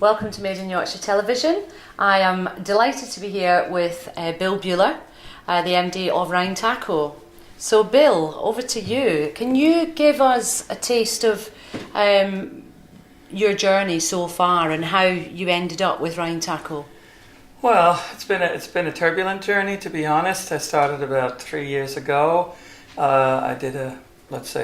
Welcome to Made in Yorkshire Television. I am delighted to be here with Bill Buhler, the MD of Rheintacho. So Bill, over to you. Can you give us a taste of your journey so far and how you ended up with Rheintacho? Well, it's been a turbulent journey, to be honest. I started about 3 years ago. I did a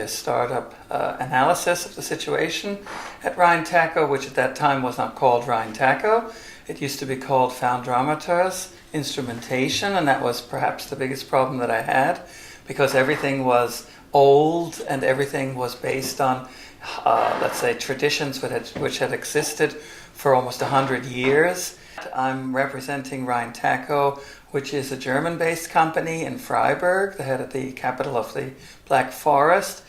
startup analysis of the situation at Rheintacho, which at that time was not called Rheintacho. It used to be called Foundrometers Instrumentation, and that was perhaps the biggest problem that I had, because everything was old and everything was based on, traditions which had existed for almost 100 years. I'm representing Rheintacho, which is a German-based company in Freiburg, the capital of the Black Forest,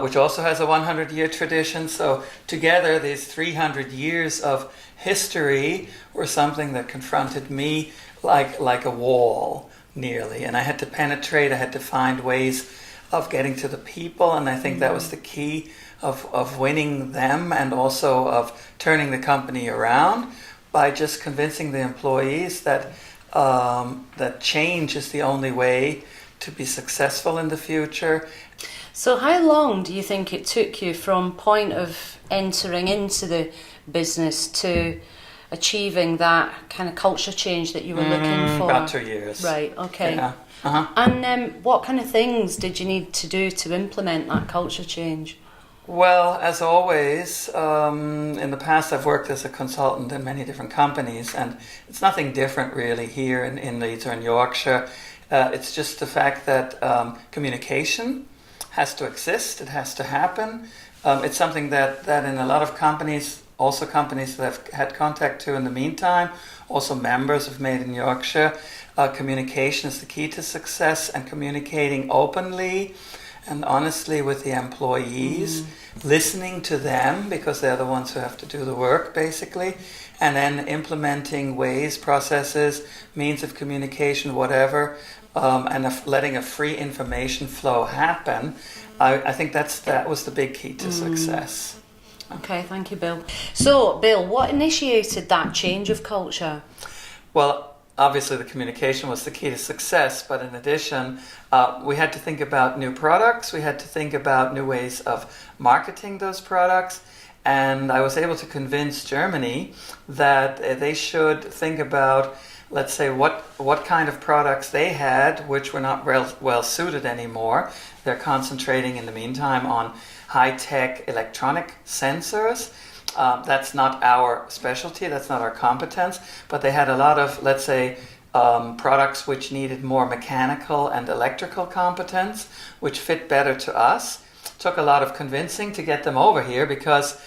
which also has a 100-year tradition. So together, these 300 years of history were something that confronted me like a wall, nearly. And I had to penetrate, I had to find ways of getting to the people, and I think that was the key of winning them and also of turning the company around, by just convincing the employees that that change is the only way to be successful in the future. So how long do you think it took you from point of entering into the business to achieving that kind of culture change that you were looking for? About 2 years. Right, okay. Yeah. Uh-huh. And what kind of things did you need to do to implement that culture change? Well, as always, in the past I've worked as a consultant in many different companies, and it's nothing different really here in Leeds or in Yorkshire. It's just the fact that communication has to exist, it has to happen. It's something that in a lot of companies, also companies that I've had contact to in the meantime, also members of Made in Yorkshire, communication is the key to success, and communicating openly and honestly with the employees, listening to them because they're the ones who have to do the work basically, and then implementing ways, processes, means of communication, whatever, and letting a free information flow happen. I think that was the big key to success. Okay, thank you, Bill. So, Bill, what initiated that change of culture? Well, obviously the communication was the key to success, but in addition, we had to think about new products, we had to think about new ways of marketing those products, and I was able to convince Germany that they should think about, let's say, what kind of products they had, which were not well suited anymore. They're concentrating in the meantime on high-tech electronic sensors. That's not our specialty, that's not our competence, but they had a lot of, let's say, products which needed more mechanical and electrical competence, which fit better to us. Took a lot of convincing to get them over here, because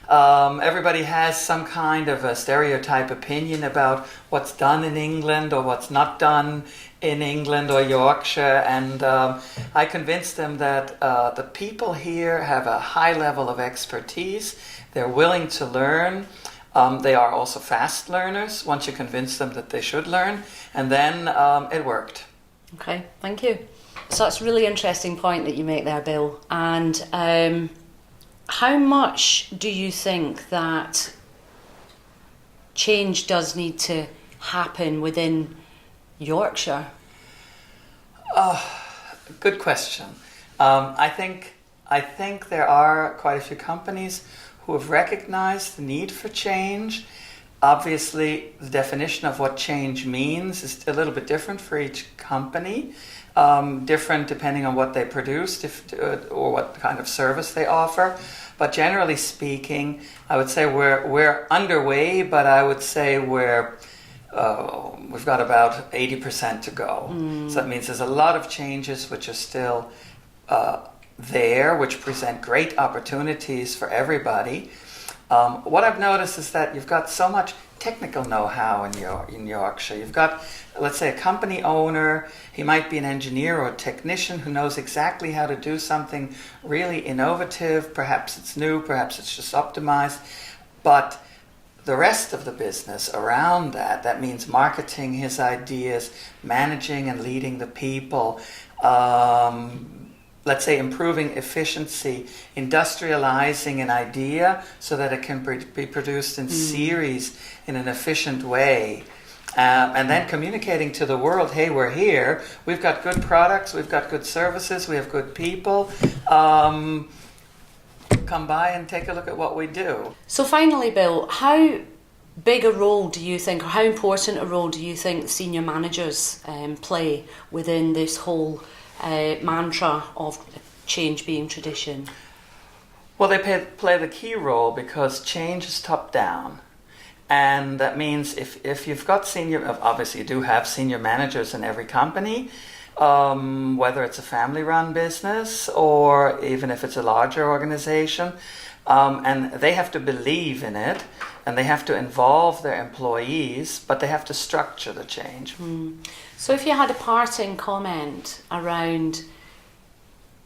everybody has some kind of a stereotype opinion about what's done in England or what's not done in England or Yorkshire, and I convinced them that the people here have a high level of expertise. They're willing to learn. They are also fast learners once you convince them that they should learn, and then it worked. Okay, thank you. So that's a really interesting point that you make there, Bill. And how much do you think that change does need to happen within Yorkshire? Good question. I think there are quite a few companies who have recognized the need for change. Obviously, the definition of what change means is a little bit different for each company, different depending on what they produce or what kind of service they offer. But generally speaking, I would say we're underway, but I would say we've got about 80% to go. So that means there's a lot of changes which are still there, which present great opportunities for everybody. What I've noticed is that you've got so much technical know-how in Yorkshire. You've got, let's say, a company owner. He might be an engineer or a technician who knows exactly how to do something really innovative. Perhaps it's new, perhaps it's just optimized. But the rest of the business around that means marketing his ideas, managing and leading the people, let's say, improving efficiency, industrializing an idea so that it can be produced in series in an efficient way. And then communicating to the world, hey, we're here, we've got good products, we've got good services, we have good people. Come by and take a look at what we do. So finally, Bill, how big a role do you think, or how important a role do you think senior managers play within this whole mantra of change being tradition? Well, they play the key role because change is top down. And that means if you've got obviously you do have senior managers in every company, whether it's a family-run business or even if it's a larger organization, and they have to believe in it, and they have to involve their employees, but they have to structure the change. So if you had a parting comment around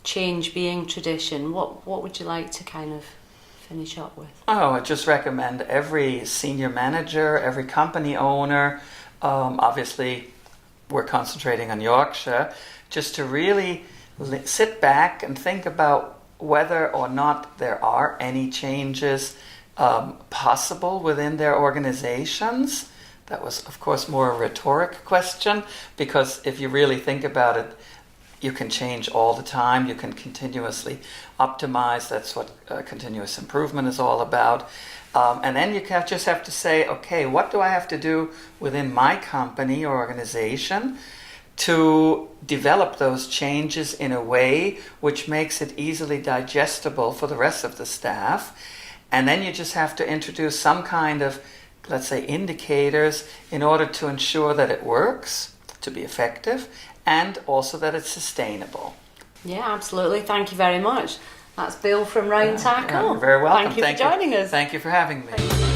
change being tradition, what would you like to kind of finish up with? Oh, I just recommend every senior manager, every company owner, obviously we're concentrating on Yorkshire, just to really sit back and think about whether or not there are any changes possible within their organizations. That was, of course, more a rhetoric question, because if you really think about it, you can change all the time, you can continuously optimize, that's what continuous improvement is all about. And then you just have to say, okay, what do I have to do within my company or organization to develop those changes in a way which makes it easily digestible for the rest of the staff. And then you just have to introduce some kind of, let's say, indicators in order to ensure that it works, to be effective, and also that it's sustainable. Yeah, absolutely. Thank you very much. That's Bill from Rheintacho. You're very welcome. Thank you for joining us. Thank you for having me.